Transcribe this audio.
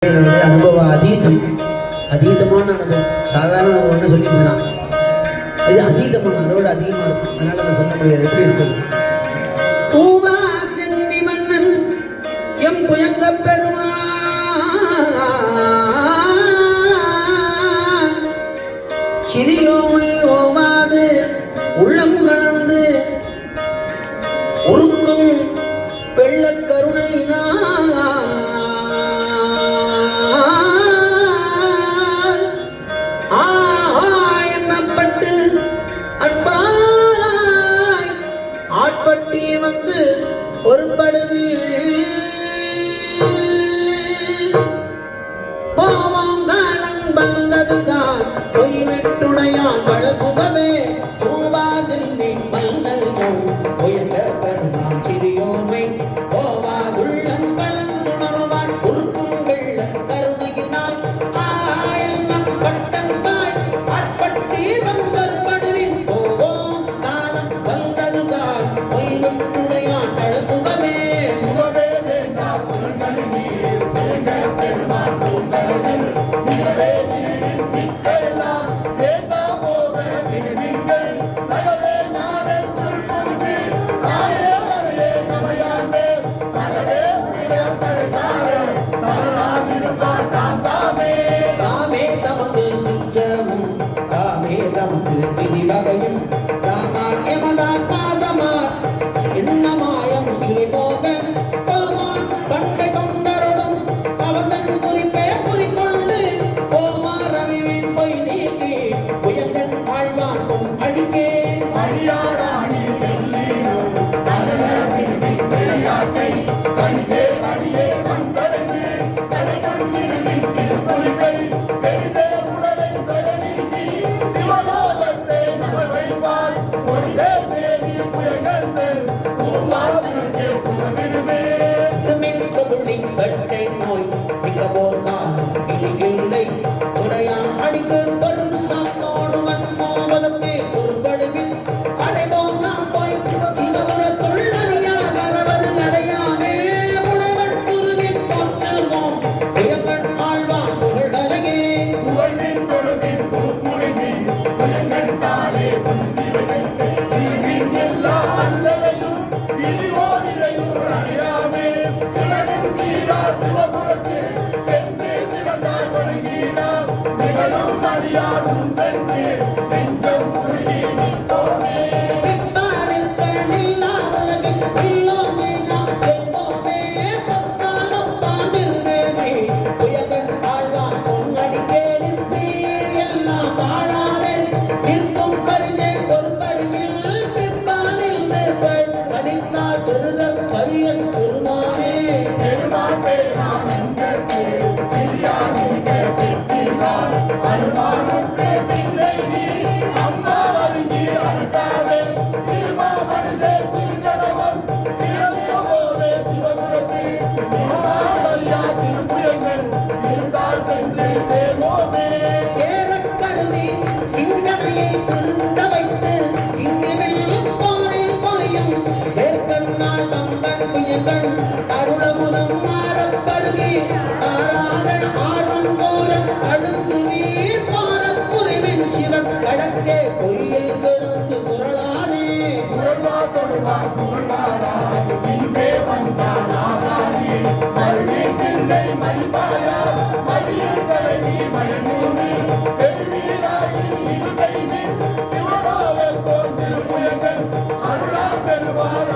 அனுபவ அதீதமான அனுபவம். சாதாரண அனுபவம்னு சொல்லிக்கலாம், இது அதீதமான அதோட அதிகமா இருக்கும். அதனால அதை சொல்ல முடியாது. எப்படி இருக்குது? பூவா சென்னி மன்னன் எம் புயங்க பெருமான் சிறியோமை ஓவாது உள்ளம் கலந்து உருக்கும் வெள்ளக்கருணை எண்ணப்பட்டு அன்பாய் ஆட்பட்டி வந்து ஒரு படுவில் போவோம் காலம் வந்ததுதான் பொய் வெட்டுடையான் வழக்குகமே பூவா செல்வி மன்னல்வோம் உயர்ந்த பெருமான் சிறியோமை போவா உள்ளம் கலந்துணர்வான் உருக்கும் வெள்ள கருணையினால் ஆயண்ணம் பட்டன்பாய் ஆட்பட்டி வந்தொரு படுவில் போவோம் காலம் வந்ததுதான் பொய் வெட்டுடையான் வழக்குகமே வகையும் எமதான் பாசமார் எண்ணமாயம் இவை போக போமான் பண்டை தொண்டருடும் அவதன் குறிப்பே குறிக்கொண்டு போமார் ரவிவின் பொய் நீக்கி புயங்கன் வாழ்வான் பொன் அடிக்கே அடியாராணி அருளமுதம் மாறப்பருகி ஆறாத ஆர்வம் போல அழுந்து நீர் பாரப்புரிவின் சிவன் வழக்கே பொய்யில் பிறந்து புரளாதே அருளா பெருவார்